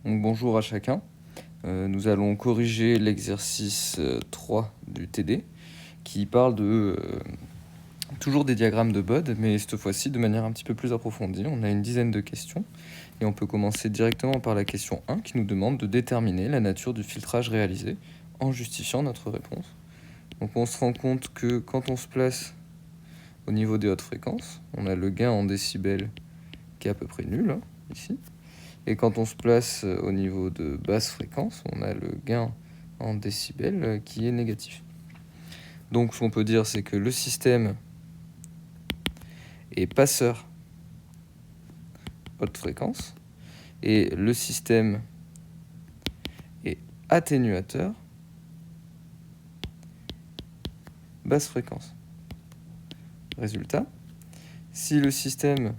Donc, bonjour à chacun. Nous allons corriger l'exercice 3 du TD qui parle toujours des diagrammes de Bode, mais cette fois-ci de manière un petit peu plus approfondie. On a une dizaine de questions et on peut commencer directement par la question 1 qui nous demande de déterminer la nature du filtrage réalisé en justifiant notre réponse. Donc on se rend compte que quand on se place au niveau des hautes fréquences, on a le gain en décibels qui est à peu près nul, hein, ici. Et quand on se place au niveau de basse fréquence, on a le gain en décibels qui est négatif. Donc ce qu'on peut dire, c'est que le système est passeur haute fréquence et le système est atténuateur basse fréquence. Résultat, si le système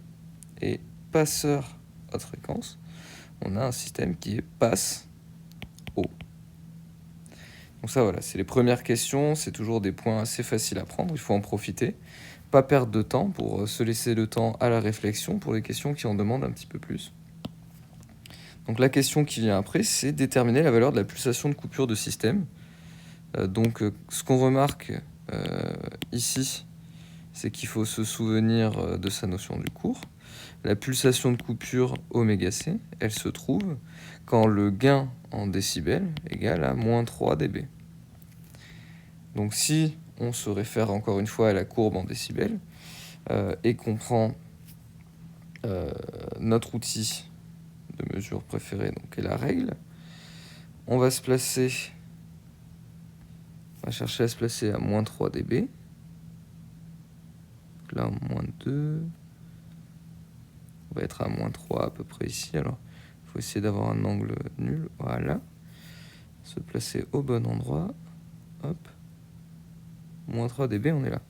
est passeur haute fréquence, on a un système qui est passe haut. Donc ça, voilà, c'est les premières questions. C'est toujours des points assez faciles à prendre. Il faut en profiter. Pas perdre de temps pour se laisser le temps à la réflexion pour les questions qui en demandent un petit peu plus. Donc la question qui vient après, c'est déterminer la valeur de la pulsation de coupure de système. Ce qu'on remarque ici, c'est qu'il faut se souvenir de sa notion du cours. La pulsation de coupure oméga C, elle se trouve quand le gain en décibels égale à moins 3 dB. Donc si on se réfère encore une fois à la courbe en décibels et qu'on prend notre outil de mesure préféré, donc qui est la règle, on va chercher à se placer à moins 3 dB. Donc là, moins 2. On va être à moins 3 à peu près ici. Alors, il faut essayer d'avoir un angle nul. Voilà. Se placer au bon endroit. Hop. Moins 3 dB, on est là.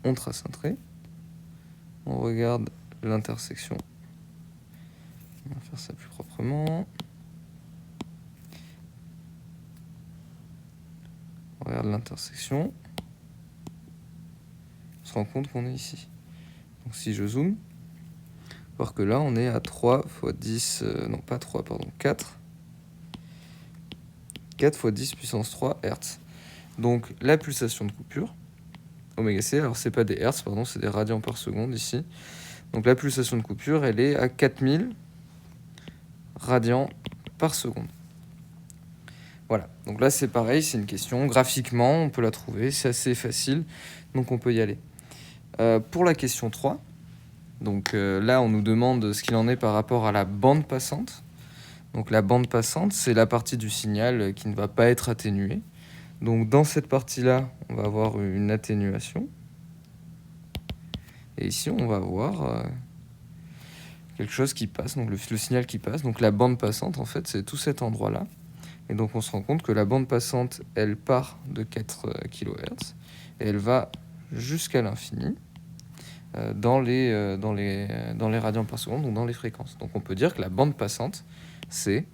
On trace un trait. On regarde l'intersection. On va faire ça plus proprement. On regarde l'intersection. On se rend compte qu'on est ici. Donc si je zoome, voir que là on est à 3 fois 10, non pas 3, pardon, 4. 4 fois 10 puissance 3 Hz. Donc la pulsation de coupure, oméga C, alors c'est pas des Hz, pardon, c'est des radians par seconde ici. Donc la pulsation de coupure, elle est à 4000 radians par seconde. Voilà, donc là c'est pareil, c'est une question. Graphiquement, on peut la trouver, c'est assez facile, donc on peut y aller. Pour la question 3, donc là on nous demande ce qu'il en est par rapport à la bande passante. Donc la bande passante, c'est la partie du signal qui ne va pas être atténuée. Donc dans cette partie-là, on va avoir une atténuation. Et ici, on va avoir quelque chose qui passe, donc le signal qui passe. Donc la bande passante, en fait, c'est tout cet endroit-là. Et donc on se rend compte que la bande passante, elle part de 4 kHz et elle va jusqu'à l'infini dans les radians par seconde, donc dans les fréquences. Donc on peut dire que la bande passante, c'est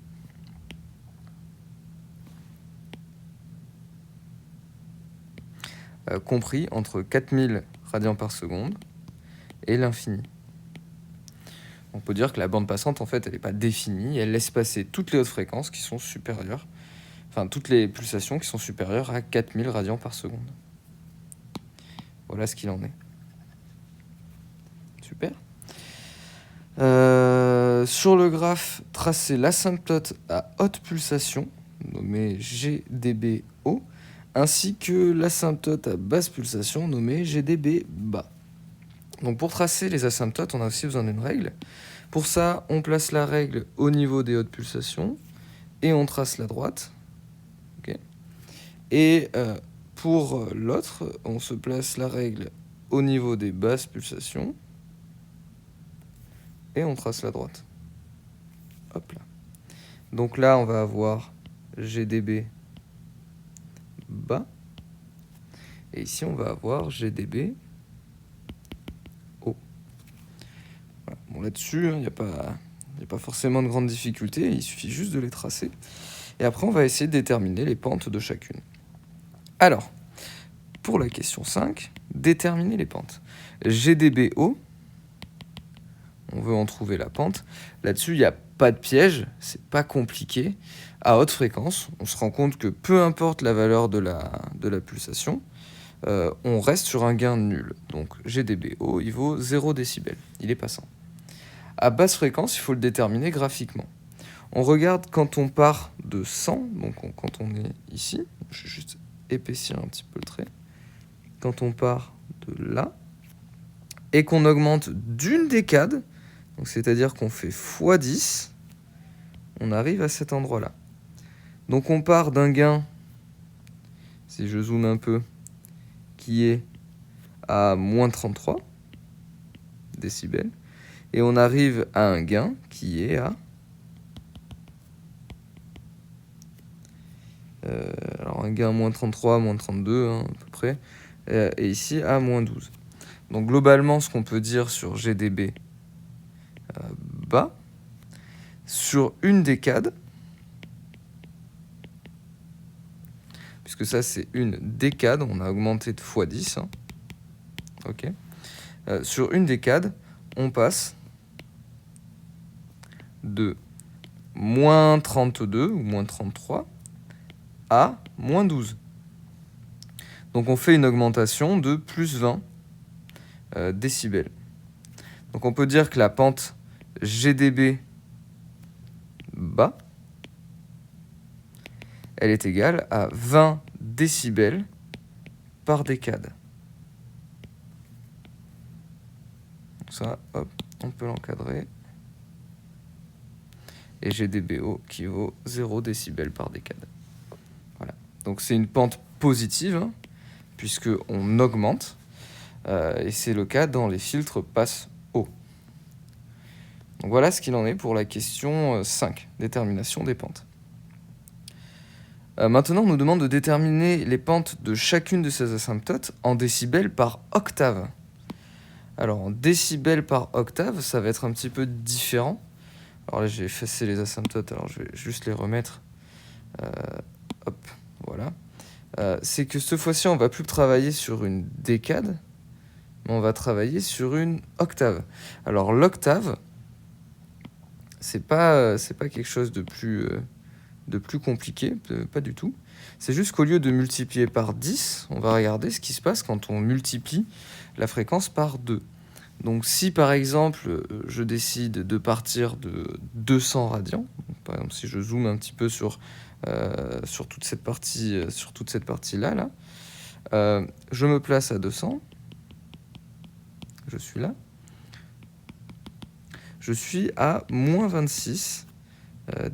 compris entre 4000 radians par seconde et l'infini. On peut dire que la bande passante, en fait, elle n'est pas définie, elle laisse passer toutes les hautes fréquences qui sont supérieures, enfin toutes les pulsations qui sont supérieures à 4000 radians par seconde. Voilà ce qu'il en est. Super. Sur le graphe, tracez l'asymptote à haute pulsation, nommée GdBO, ainsi que l'asymptote à basse pulsation, nommée GdB bas. Donc pour tracer les asymptotes, on a aussi besoin d'une règle. Pour ça, on place la règle au niveau des hautes pulsations et on trace la droite. Okay. Et pour l'autre, on se place la règle au niveau des basses pulsations et on trace la droite. Hop là. Donc là, on va avoir GdB bas. Et ici, on va avoir GdB haut. Voilà. Bon, là-dessus, il n'y a pas forcément de grandes difficultés. Il suffit juste de les tracer. Et après, on va essayer de déterminer les pentes de chacune. Alors, pour la question 5, déterminer les pentes. GdB haut, on veut en trouver la pente. Là-dessus, il n'y a pas de piège, c'est pas compliqué. À haute fréquence, on se rend compte que peu importe la valeur de la pulsation, on reste sur un gain nul. Donc GdBO, il vaut 0 décibels, il est passant. À basse fréquence, il faut le déterminer graphiquement. On regarde quand on part de 100, donc quand on est ici, je vais juste épaissir un petit peu le trait, quand on part de là, et qu'on augmente d'une décade, donc c'est-à-dire qu'on fait x10, on arrive à cet endroit-là. Donc on part d'un gain, si je zoome un peu, qui est à moins 33 décibels, et on arrive à un gain qui est à... alors un gain à moins 33, moins 32 hein, à peu près, et ici à moins 12. Donc globalement, ce qu'on peut dire sur GdB bas, sur une décade, puisque ça c'est une décade, on a augmenté de x10, hein, ok. Sur une décade, on passe de moins 32 ou moins 33 à moins 12. Donc on fait une augmentation de plus 20 décibels. Donc on peut dire que la pente GdB bas, elle est égale à 20 décibels par décade. Donc ça, hop, on peut l'encadrer. Et GdBO qui vaut 0 décibels par décade. Voilà. Donc c'est une pente positive, hein, puisqu'on augmente, et c'est le cas dans les filtres passe haut. Donc voilà ce qu'il en est pour la question 5, détermination des pentes. Maintenant, on nous demande de déterminer les pentes de chacune de ces asymptotes en décibels par octave. Alors, en décibels par octave, ça va être un petit peu différent. Alors là, j'ai effacé les asymptotes, alors je vais juste les remettre. Hop, voilà. C'est que cette fois-ci, on va plus travailler sur une décade, mais on va travailler sur une octave. Alors, l'octave, c'est pas quelque chose de plus compliqué, pas du tout. C'est juste qu'au lieu de multiplier par 10, on va regarder ce qui se passe quand on multiplie la fréquence par 2. Donc si par exemple je décide de partir de 200 radians, donc, par exemple si je zoome un petit peu sur toute cette partie là, je me place à 200, je suis là, je suis à moins 26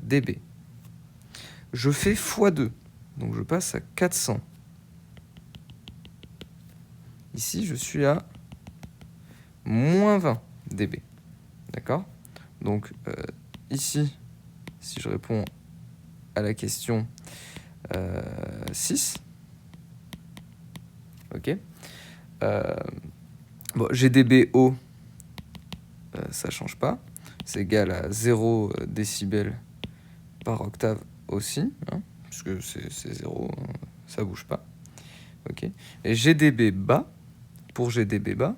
dB. Je fais x2, donc je passe à 400. Ici, je suis à moins 20 dB. D'accord? Donc, ici, si je réponds à la question 6, ok. Bon, GdB haut, ça ne change pas. C'est égal à 0 décibels par octave aussi, hein, puisque c'est 0, hein, ça bouge pas. Ok. Et GdB bas, pour GdB bas,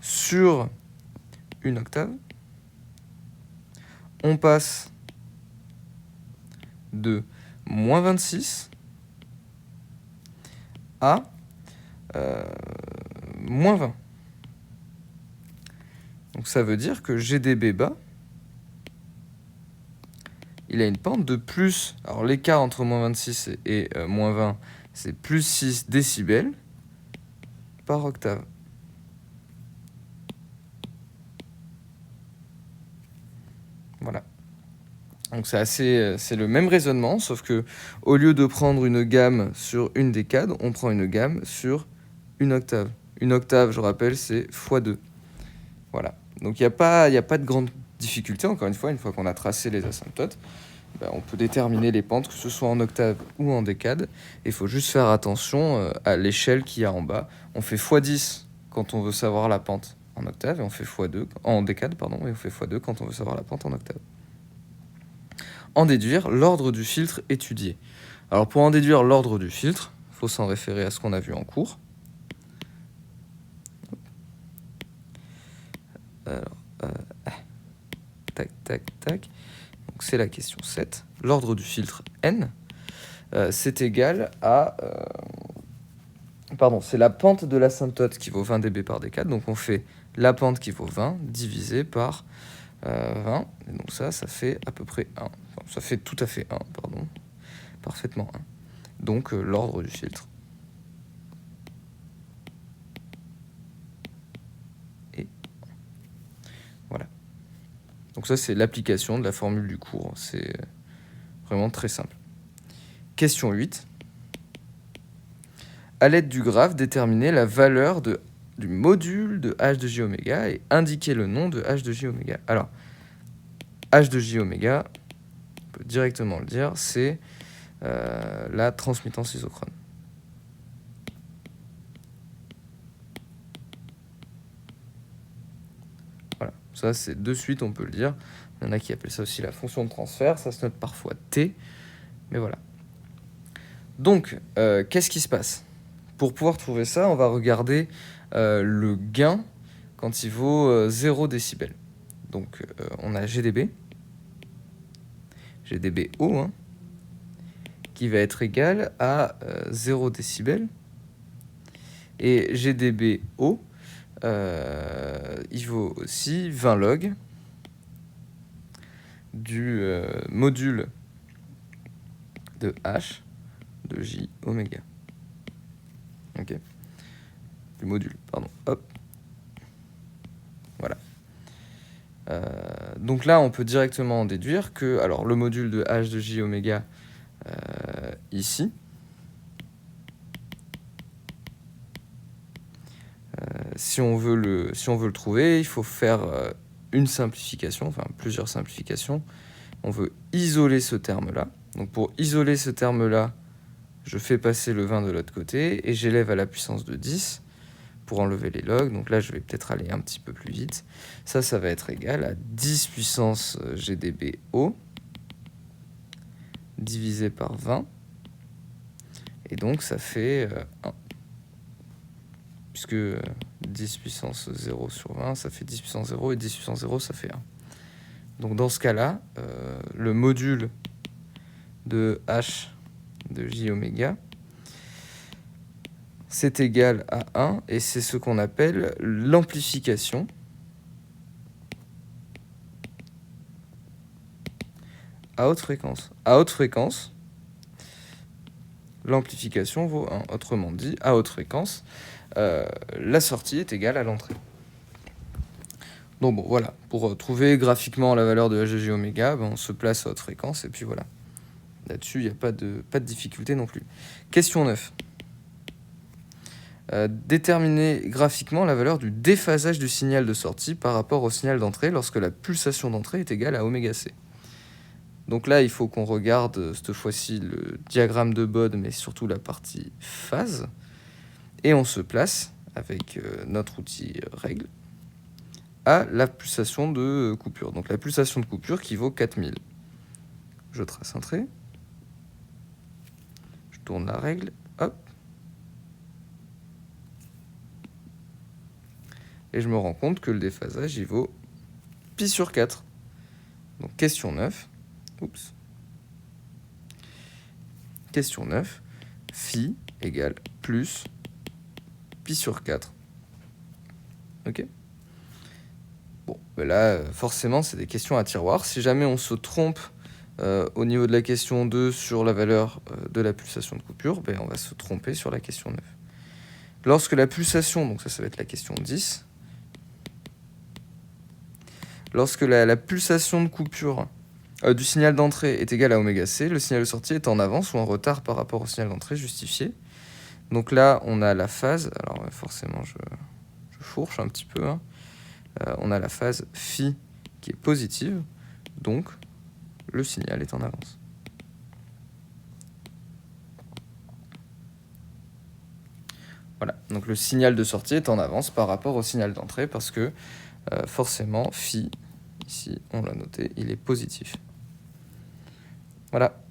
sur une octave, on passe de moins 26 à moins 20. Donc ça veut dire que GdB bas, il a une pente de plus, alors l'écart entre moins 26 et moins 20, c'est plus 6 décibels par octave. Voilà. Donc c'est le même raisonnement, sauf que au lieu de prendre une gamme sur une décade, on prend une gamme sur une octave. Une octave, je rappelle, c'est x2. Voilà. Donc il n'y a pas de grande difficulté, encore une fois qu'on a tracé les asymptotes, on peut déterminer les pentes, que ce soit en octave ou en décade. Il faut juste faire attention à l'échelle qu'il y a en bas. On fait x10 quand on veut savoir la pente en octave, et on fait x2 en décade, pardon, et on fait x2 quand on veut savoir la pente en octave. En déduire l'ordre du filtre étudié. Alors pour en déduire l'ordre du filtre, il faut s'en référer à ce qu'on a vu en cours. Alors, tac, tac, tac. Donc c'est la question 7. L'ordre du filtre n, c'est égal à... c'est la pente de l'asymptote qui vaut 20 dB par décade. Donc on fait la pente qui vaut 20 divisé par 20. Et donc ça fait à peu près 1. Enfin, ça fait tout à fait 1, pardon. Parfaitement 1. Donc l'ordre du filtre. Et voilà. Donc ça, c'est l'application de la formule du cours. C'est vraiment très simple. Question 8. À l'aide du graphe, déterminer la valeur du module de h de j oméga et indiquer le nom de h de j oméga. Alors, h de j oméga, on peut directement le dire, c'est la transmittance isochrone. Voilà, ça c'est de suite, on peut le dire. Il y en a qui appellent ça aussi la fonction de transfert, ça se note parfois t, mais voilà. Donc, qu'est-ce qui se passe? Pour pouvoir trouver ça, on va regarder le gain quand il vaut 0 décibel. Donc, on a GDB haut, hein, qui va être égal à 0 décibel. Et GDB haut, il vaut aussi 20 log du module de H de J oméga. Ok. Du module, pardon. Hop. Voilà. Donc là, on peut directement en déduire que, alors, le module de H de J oméga, ici, si on veut le trouver, il faut faire une simplification, enfin plusieurs simplifications. On veut isoler ce terme-là. Donc pour isoler ce terme-là, je fais passer le 20 de l'autre côté et j'élève à la puissance de 10 pour enlever les logs. Donc là, je vais peut-être aller un petit peu plus vite. Ça va être égal à 10 puissance GdB haut divisé par 20. Et donc, ça fait 1. Puisque 10 puissance 0 sur 20, ça fait 10 puissance 0, et 10 puissance 0, ça fait 1. Donc dans ce cas-là, le module de H de J oméga, c'est égal à 1, et c'est ce qu'on appelle l'amplification à haute fréquence. À haute fréquence, l'amplification vaut 1. Autrement dit, à haute fréquence, la sortie est égale à l'entrée. Donc bon, voilà, pour trouver graphiquement la valeur de h de j oméga, on se place à haute fréquence, et puis voilà. Là-dessus, il n'y a pas de difficulté non plus. Question 9. Déterminer graphiquement la valeur du déphasage du signal de sortie par rapport au signal d'entrée lorsque la pulsation d'entrée est égale à oméga c. Donc là, il faut qu'on regarde cette fois-ci le diagramme de Bode, mais surtout la partie phase. Et on se place avec notre outil règle à la pulsation de coupure. Donc la pulsation de coupure qui vaut 4000. Je trace un trait. Je tourne la règle. Hop. Et je me rends compte que le déphasage, il vaut pi sur 4. Donc question 9. Oups. Question 9. Phi égale plus pi sur 4. Ok. Bon, ben là, forcément, c'est des questions à tiroir. Si jamais on se trompe au niveau de la question 2 sur la valeur de la pulsation de coupure, ben on va se tromper sur la question 9. Lorsque la pulsation, donc ça va être la question 10, lorsque la pulsation de coupure du signal d'entrée est égale à oméga c, le signal de sortie est en avance ou en retard par rapport au signal d'entrée justifié. Donc là, on a la phase, alors forcément je fourche un petit peu, hein. On a la phase phi qui est positive, donc le signal est en avance. Voilà, donc le signal de sortie est en avance par rapport au signal d'entrée parce que forcément phi, ici on l'a noté, il est positif. Voilà.